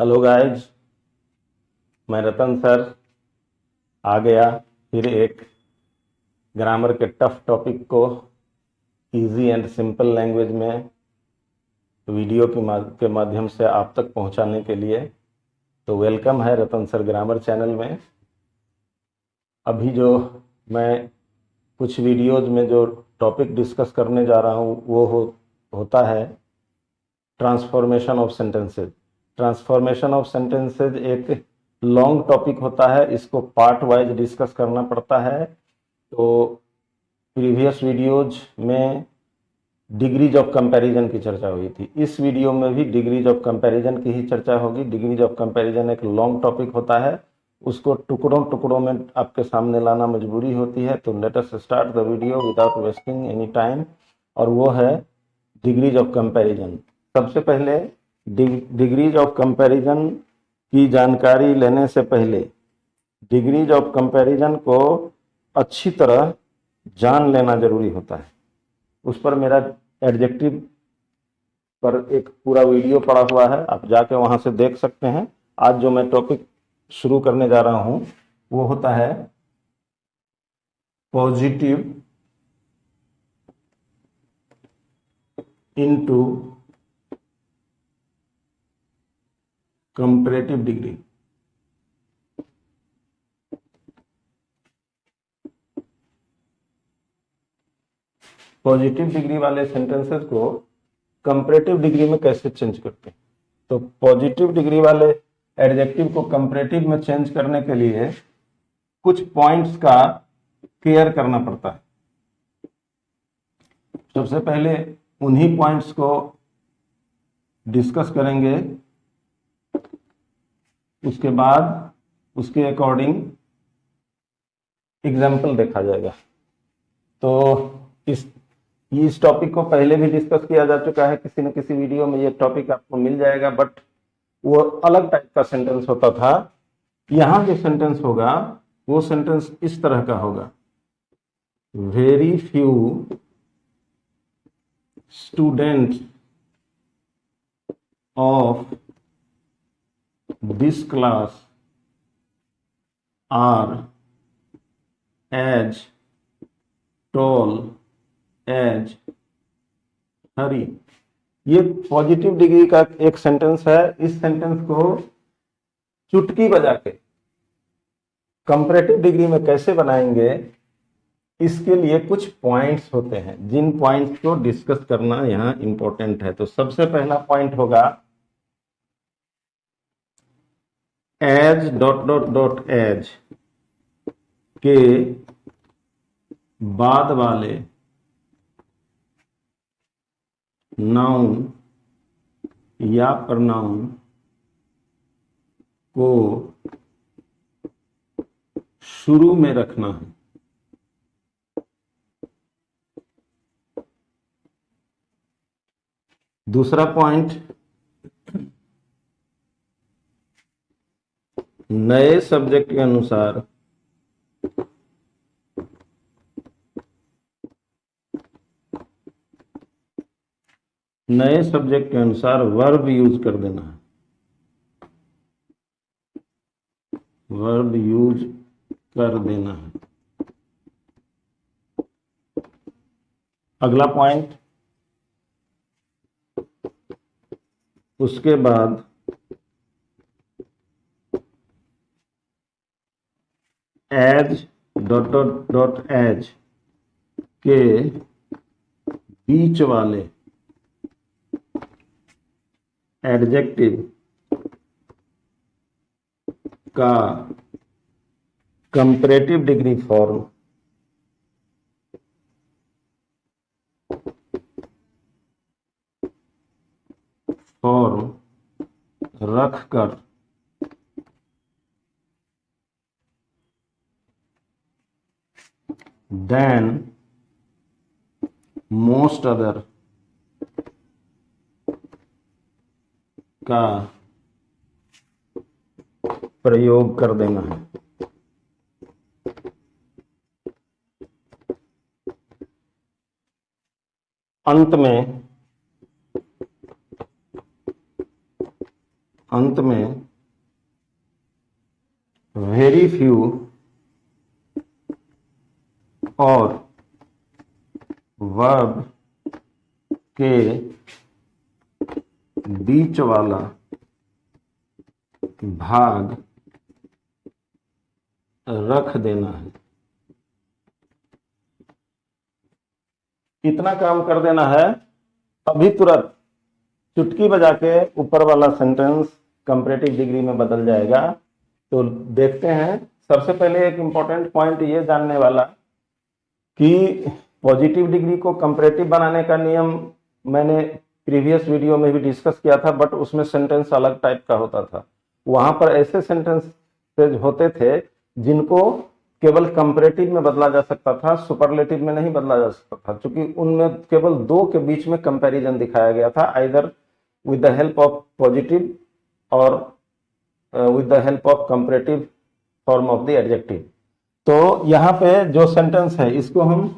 Hello guys, मैं रतन sir आ गया फिर एक ग्रामर के टफ टॉपिक को इजी एंड सिंपल लैंग्वेज में वीडियो के माध्यम से आप तक पहुंचाने के लिए। तो वेलकम है रतन सर ग्रामर चैनल में। अभी जो मैं कुछ वीडियोज में जो टॉपिक डिस्कस करने जा रहा हूं वो होता है transformation of sentences. Transformation of sentences एक लॉन्ग टॉपिक होता है, इसको पार्ट वाइज डिस्कस करना पड़ता है। तो प्रीवियस वीडियोज में डिग्रीज ऑफ कंपैरिजन की चर्चा हुई थी, इस वीडियो में भी डिग्रीज ऑफ कंपैरिजन की ही चर्चा होगी। डिग्रीज ऑफ कंपैरिजन एक लॉन्ग टॉपिक होता है, उसको टुकड़ों टुकड़ों में आपके सामने लाना मजबूरी होती है। तो let us start the video without wasting any time, और वो है डिग्रीज ऑफ कंपैरिजन। सबसे पहले डिग्रीज ऑफ कंपैरिजन की जानकारी लेने से पहले डिग्रीज ऑफ कंपैरिजन को अच्छी तरह जान लेना जरूरी होता है। उस पर मेरा एडजेक्टिव पर एक पूरा वीडियो पड़ा हुआ है, आप जाके वहां से देख सकते हैं। आज जो मैं टॉपिक शुरू करने जा रहा हूं वो होता है positive into comparative degree. Positive degree वाले सेंटेंसेस को कंपैरेटिव डिग्री में कैसे चेंज करते हैं। तो पॉजिटिव डिग्री वाले एडजेक्टिव को कंपैरेटिव में चेंज करने के लिए कुछ पॉइंट्स का केयर करना पड़ता है। सबसे पहले उन्हीं पॉइंट्स को डिस्कस करेंगे, उसके बाद उसके अकॉर्डिंग एग्जाम्पल देखा जाएगा। तो इस टॉपिक को पहले भी डिस्कस किया जा चुका है, किसी न किसी वीडियो में ये टॉपिक आपको मिल जाएगा, बट वो अलग टाइप का सेंटेंस होता था। यहां जो सेंटेंस होगा वो सेंटेंस इस तरह का होगा, very few students of this class are as tall as Hari. ये पॉजिटिव डिग्री का एक सेंटेंस है। इस सेंटेंस को चुटकी बजा के कंपैरेटिव डिग्री में कैसे बनाएंगे, इसके लिए कुछ पॉइंट्स होते हैं, जिन पॉइंट्स को डिस्कस करना यहां इंपॉर्टेंट है। तो सबसे पहला पॉइंट होगा as dot dot dot as के बाद वाले नाउन या प्रनाउन को शुरू में रखना है। दूसरा पॉइंट, नए सब्जेक्ट के अनुसार वर्ब यूज कर देना है। वर्ब यूज कर देना है। अगला पॉइंट, उसके बाद as dot dot dot as के बीच वाले एडजेक्टिव का कंपैरेटिव डिग्री फॉर्म रखकर देन मोस्ट अदर का प्रयोग कर देना है। अंत में अंत में वेरी फ्यू और वर्ब के बीच वाला भाग रख देना है। इतना काम कर देना है, अभी तुरंत चुटकी बजा के ऊपर वाला सेंटेंस कंपैरेटिव डिग्री में बदल जाएगा। तो देखते हैं। सबसे पहले एक इंपॉर्टेंट पॉइंट ये जानने वाला कि पॉजिटिव डिग्री को कंपैरेटिव बनाने का नियम मैंने प्रीवियस वीडियो में भी डिस्कस किया था, बट उसमें सेंटेंस अलग टाइप का होता था। वहां पर ऐसे सेंटेंसेज होते थे जिनको केवल कंपैरेटिव में बदला जा सकता था, सुपरलेटिव में नहीं बदला जा सकता था, क्योंकि उनमें केवल दो के बीच में कंपैरिजन दिखाया गया था, either with the help of positive और with the help of comparative form of the adjective. तो यहाँ पे जो सेंटेंस है इसको हम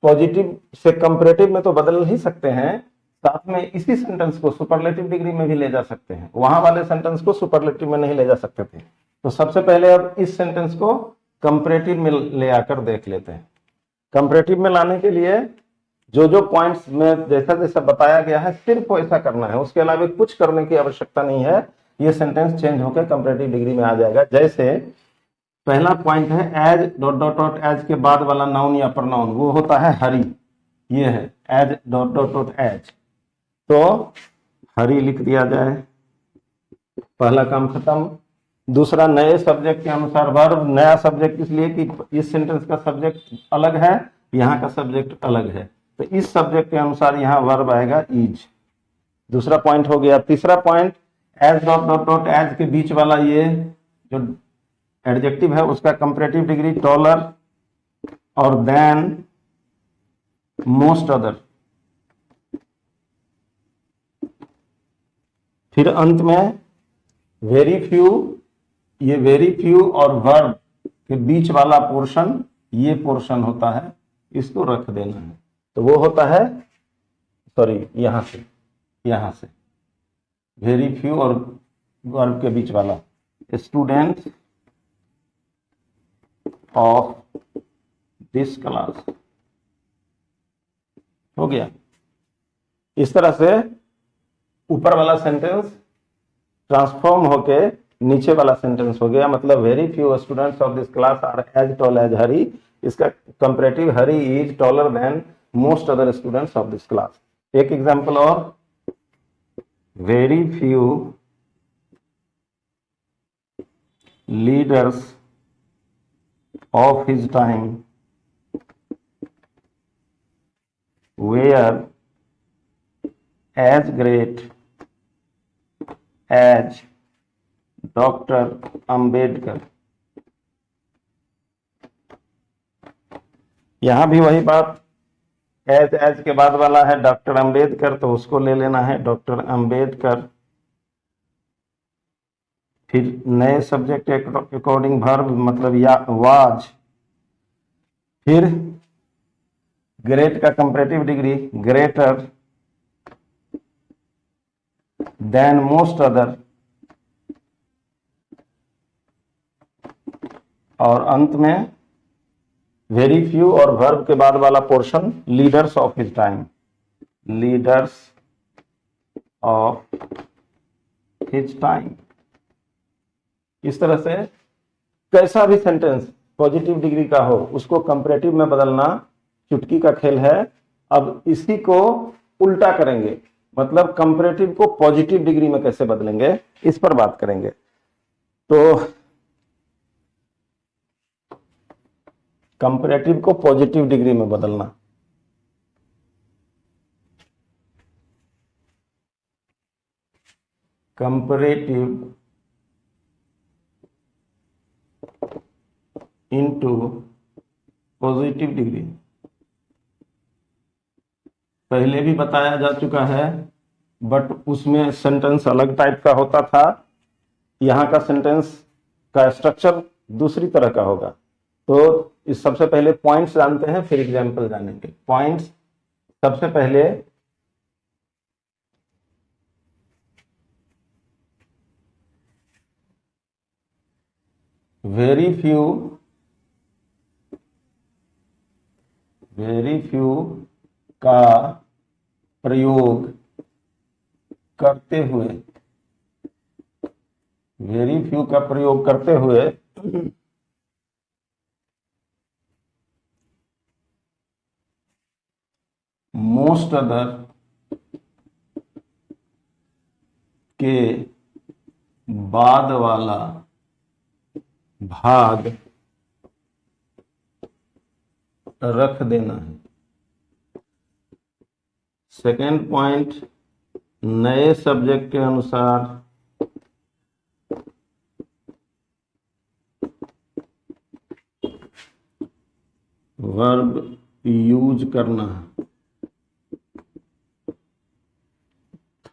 पॉजिटिव से कंपैरेटिव में तो बदल ही सकते हैं, साथ में इसी सेंटेंस को सुपरलेटिव डिग्री में भी ले जा सकते हैं। वहां वाले सेंटेंस को सुपरलेटिव में नहीं ले जा सकते थे। तो सबसे पहले अब इस सेंटेंस को कंपैरेटिव में ले आकर देख लेते हैं। कंपैरेटिव में लाने के लिए जो जो पॉइंट्स में जैसा जैसा बताया गया है सिर्फ वैसा करना है, उसके अलावा कुछ करने की आवश्यकता नहीं है। ये सेंटेंस चेंज होकर कंपैरेटिव डिग्री में आ जाएगा। जैसे पहला पॉइंट है as dot dot dot as के बाद वाला नाउन या प्रनाउन वो होता है हरी। ये है as dot dot dot as, तो हरी लिख दिया जाए, पहला काम खत्म। दूसरा, नए सब्जेक्ट के अनुसार वर्ब। नया सब्जेक्ट इसलिए कि इस सेंटेंस का सब्जेक्ट अलग है, यहाँ का सब्जेक्ट अलग है, तो इस सब्जेक्ट के अनुसार यहाँ वर्ब आएगा इज। दूसरा पॉइंट हो गया। तीसरा point, as dot dot dot as के बीच वाला ये जो एडजेक्टिव है उसका कंपैरेटिव डिग्री टॉलर और देन मोस्ट अदर। फिर अंत में वेरी फ्यू, ये वेरी फ्यू और वर्ब के बीच वाला पोर्शन ये पोर्शन होता है, इसको रख देना है। तो वो होता है, सॉरी यहां से वेरी फ्यू और वर्ब के बीच वाला स्टूडेंट ऑफ दिस क्लास हो गया। इस तरह से ऊपर वाला सेंटेंस ट्रांसफॉर्म होके नीचे वाला सेंटेंस हो गया। मतलब very few students of this class are as tall as Hari, इसका comparative Hari is taller than most other students of this class. एक एग्जांपल और, very few leaders of his time were as great as Dr. Ambedkar। यहां भी वही बात, as के बाद वाला है डॉक्टर अंबेडकर, तो उसको ले लेना है डॉक्टर अंबेडकर। फिर नए सब्जेक्ट अकॉर्डिंग वर्ब मतलब या वाज। फिर ग्रेट का comparative degree greater than most other. और अंत में वेरी फ्यू और वर्ब के बाद वाला portion leaders of his time, leaders of his time. इस तरह से कैसा भी सेंटेंस पॉजिटिव डिग्री का हो उसको कंपैरेटिव में बदलना चुटकी का खेल है। अब इसी को उल्टा करेंगे, मतलब कंपैरेटिव को पॉजिटिव डिग्री में कैसे बदलेंगे इस पर बात करेंगे। तो कंपैरेटिव को पॉजिटिव डिग्री में बदलना, कंपैरेटिव इनटू पॉजिटिव डिग्री पहले भी बताया जा चुका है, बट उसमें सेंटेंस अलग टाइप का होता था। यहाँ का सेंटेंस का स्ट्रक्चर दूसरी तरह का होगा। तो इस सबसे पहले पॉइंट्स जानते हैं, फिर एग्जाम्पल जानेंगे। पॉइंट्स, सबसे पहले वेरी फ्यू का प्रयोग करते हुए, वेरी फ्यू का प्रयोग करते हुए मोस्ट अदर के बाद वाला भाग रख देना है। सेकेंड पॉइंट, नए सब्जेक्ट के अनुसार वर्ब यूज करना है।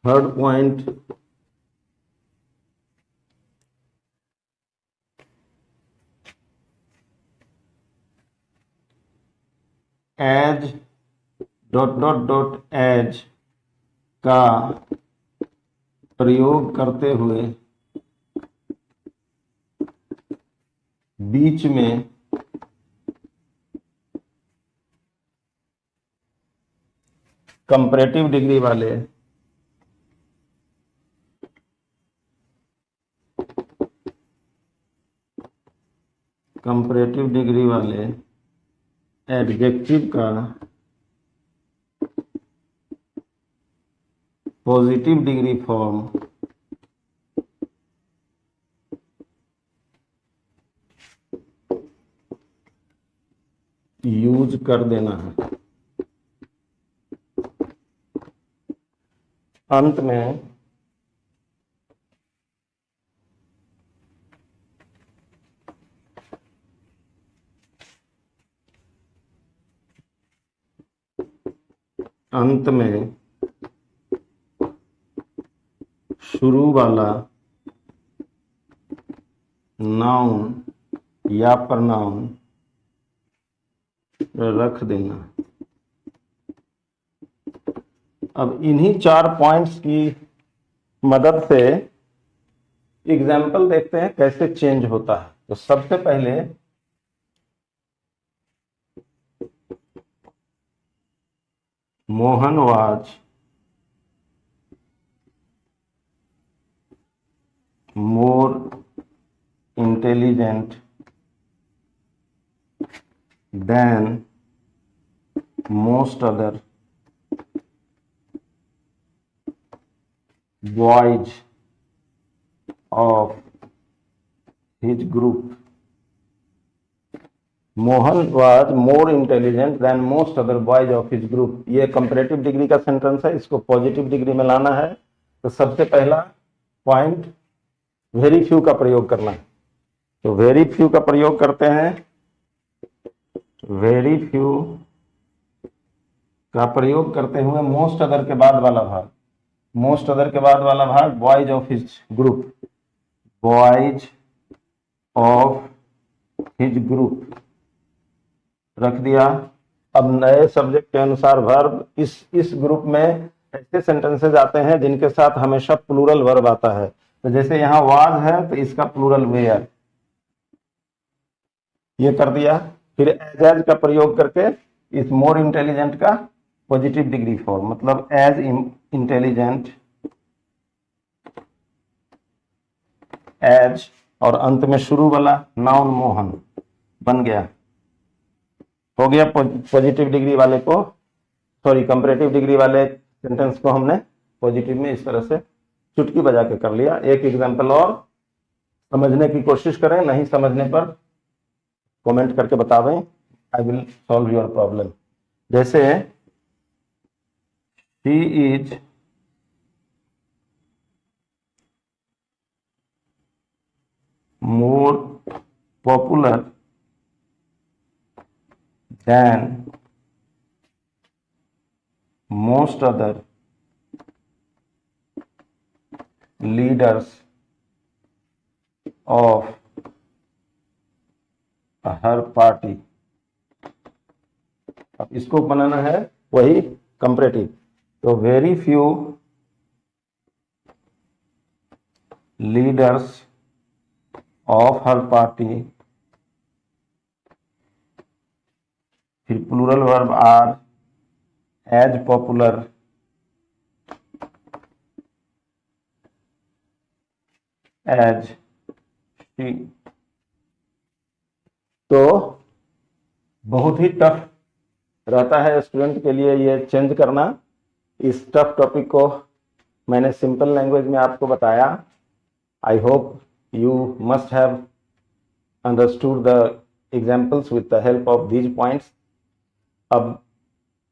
थर्ड पॉइंट, एज एज का प्रयोग करते हुए बीच में कंपैरेटिव डिग्री वाले एडजेक्टिव का पॉजिटिव डिग्री फॉर्म यूज कर देना है। अंत में शुरू वाला नाउन या प्रनाउन रख देना। अब इन्हीं 4 पॉइंट्स की मदद से एग्जाम्पल देखते हैं कैसे चेंज होता है। तो सबसे पहले Mohan was more intelligent than most other boys of his group. Mohan was more intelligent than most other boys of his group। ये कंपैरेटिव डिग्री का सेंटेंस है, इसको पॉजिटिव डिग्री में लाना है। तो सबसे पहला पॉइंट वेरी फ्यू का प्रयोग करना है। तो वेरी फ्यू का प्रयोग करते हैं। वेरी फ्यू का प्रयोग करते हुए मोस्ट अदर के बाद वाला भाग, मोस्ट अदर के बाद वाला भाग boys of his group, boys of his group रख दिया। अब नए सब्जेक्ट के अनुसार वर्ब, इस ग्रुप में ऐसे सेंटेंसेस आते हैं जिनके साथ हमेशा प्लूरल वर्ब आता है। तो जैसे यहां वाज है तो इसका प्लूरल वेयर, ये कर दिया। फिर एज का प्रयोग करके इस मोर इंटेलिजेंट का पॉजिटिव डिग्री फॉर्म, मतलब एज इंटेलिजेंट, एज, और अंत में शुरू वाला नाउन मोहन बन गया। हो गया पॉजिटिव डिग्री वाले को, सॉरी कंपैरेटिव डिग्री वाले सेंटेंस को हमने पॉजिटिव में इस तरह से चुटकी बजा के कर लिया। एक एग्जांपल और समझने की कोशिश करें, नहीं समझने पर कमेंट करके बतावें, I will solve your problem. जैसे she is more popular than most other leaders of her party। अब इसको बनाना है वही कंपैरेटिव। तो very few leaders of her party, फिर plural verb are as popular as she. तो बहुत ही टफ रहता है स्टूडेंट के लिए ये चेंज करना। इस टफ टॉपिक को मैंने सिंपल लैंग्वेज में आपको बताया। I hope you must have understood the examples with the help of these points. अब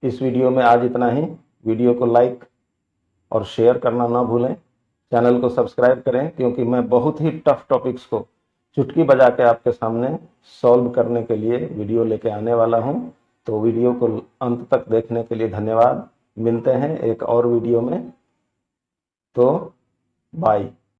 इस वीडियो में आज इतना ही। वीडियो को लाइक और शेयर करना ना भूलें। चैनल को सब्सक्राइब करें, क्योंकि मैं बहुत ही टफ टॉपिक्स को चुटकी बजा के आपके सामने सॉल्व करने के लिए वीडियो लेके आने वाला हूं। तो वीडियो को अंत तक देखने के लिए धन्यवाद। मिलते हैं एक और वीडियो में। तो बाय।